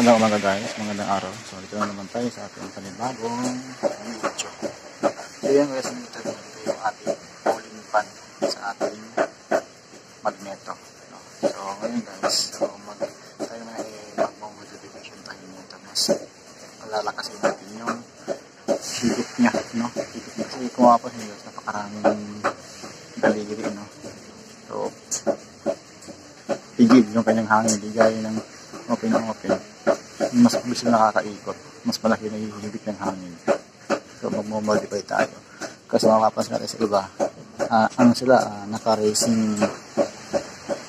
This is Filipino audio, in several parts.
Magandang umaga guys, magandang araw. So dito na naman tayo sa ating panibagong video. So yan guys, ito yung ating cooling fan sa ating magneto. So ngayon guys, tayo na mag-modification tayo nito. Mas malalakasin natin yung higit niya. Kasi kung ako sa guys, napakaraming galigiri. So higit yung kanyang hangin, ligay ng open, mas bilis na nakakaikot, mas malaki na hihigit ng hangin. So magmo-modify tayo kasi mapapansin natin sa iba, naka-racing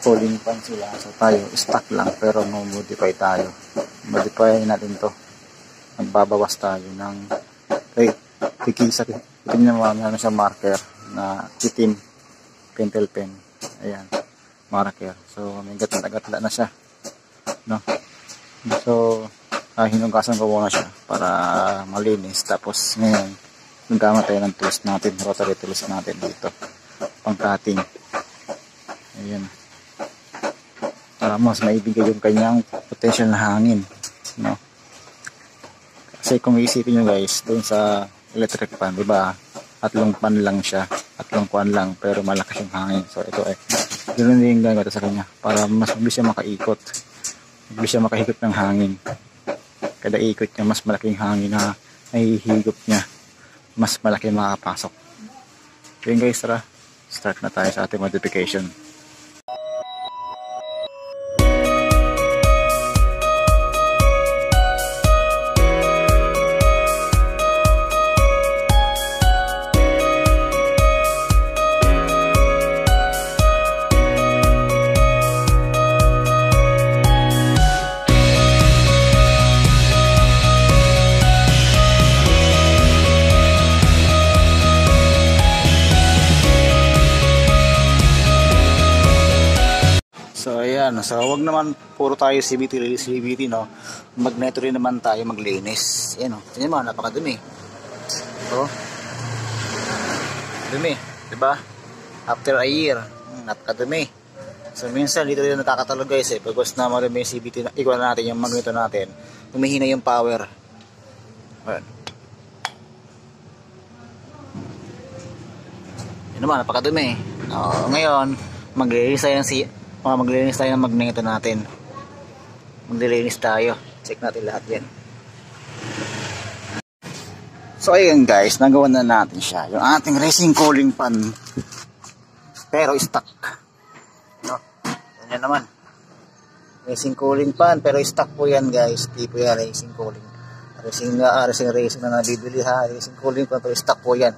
cooling fan sila, so tayo stock lang pero modify tayo. Modify natin to, magbabawas tayo ng kikisa. Ito naman na siya marker na itim, pentel pen, ayan, marker. So may gatla na siya, no? So hinugasan ko muna siya para malinis. Tapos ngayon gagamit tayo ng tools natin, rotary tools natin dito, pang cutting. Ayan, para mas maibigay yung kanyang potential na hangin, no? Kasi kung isipin nyo guys, doon sa electric fan, diba, tatlong pan lang siya, tatlong kuan lang, pero malakas yung hangin. So ito ganoon din yung gagawin sa kanya para mas mabilis siya makaikot, mabilis siya makahigop ng hangin. Kada ikot niya, mas malaking hangin na nahihigop niya, mas malaki makapasok. So yun guys, tara, start na tayo sa ating modification. So ayan, so wag naman puro tayo CVT, no? Magneto rin naman tayo maglinis. Ayan, tingnan mo, napakadumi. So, dumi, diba? After a year, napakadumi. So minsan dito rin nakakatalo guys pagkos na marami yung CVT, ikuha natin yung magneto natin, humihina yung power. Ayan. Yun naman, napakadumi. Ngayon, maglinis tayo ng magneto natin. Maglilinis tayo. Check natin lahat yan. So ayun guys, nagawa na natin siya. Yung ating racing cooling fan, pero stock, no? Yan naman, racing cooling fan pero stock po yan guys. Di po yan racing cooling, racing na nabibili ha. Racing cooling fan pero stock po yan.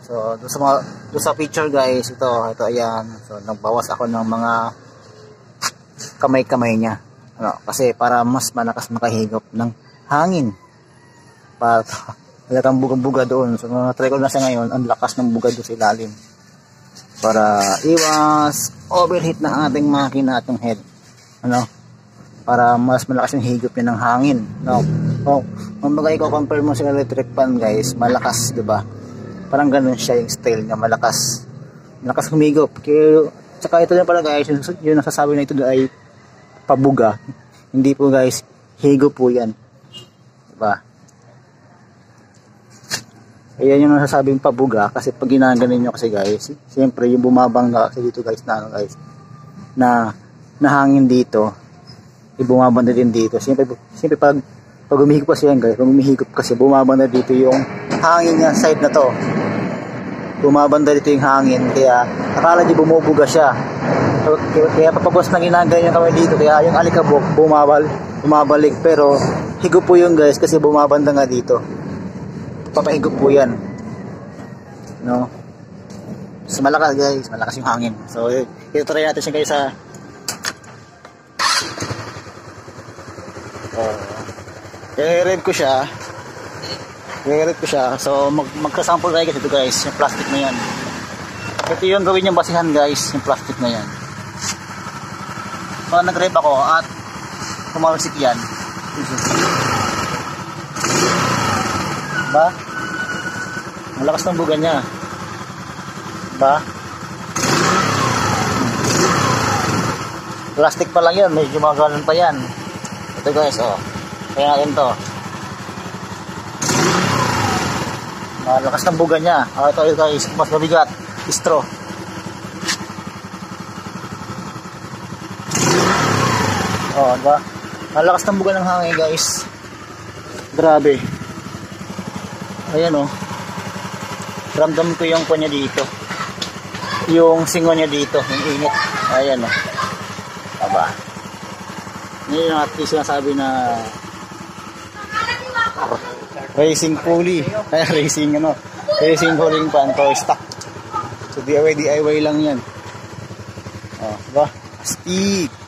So doon sa picture guys, ito ayan. So nagbawas ako ng mga kamay niya, ano, kasi para mas malakas makahigop ng hangin, para halatang buga-buga doon. So try ko na siya ngayon, ang lakas ng buga doon sa ilalim para iwas overheat ng ating makina at yung head, ano, para mas malakas yung higop niya ng hangin, no? So kung bagay ko compare mo sa electric fan guys, malakas, diba? Parang ganun siya yung style niya, malakas humigop. Kaya tsaka ito na pala guys, yung nasasabi na ito ay pabuga, hindi po guys, higo po yan, diba? Ayan yung nasasabing pabuga, kasi pag ginaganin nyo kasi guys, siyempre yung bumabangga kasi dito guys, na hangin dito, bumabanda din dito. Siyempre pag umihigop kasi yan guys, pag umihigop kasi bumabanda dito yung hangin niya, side na to, bumabanda dito yung hangin, kaya akala nyo bumubuga siya. Kaya papagos na ginagawa kami dito, kaya yung alikabok bumabalik, pero higop po yun guys kasi bumabanda nga dito, papahigop po yan, no? So malakas guys, malakas yung hangin. So ito try natin siya guys sa i-rev ko siya. So magkasample tayo guys, ito guys, yung plastic na yan, ito yung gawin yung basihan guys, yung plastic na yan. So nag-rev ako at kumalusik yan, diba? Malakas ng buga niya, diba? Plastic pa lang yan, medyo magalan pa yan. Ito guys, oh. Kaya natin to. Malakas ng buga niya. Ito guys, mas mabigat. Straw. Diba? Malakas ng buga ng hangin guys. Grabe. Ayan Ramdam ko yung kanya dito. Yung singo niya dito. Yung init. Ayan Aba. Ngayon yung at least sinasabi na racing pulley. Racing Racing rolling pan to stock. So DIY lang yan. Diba? Astig.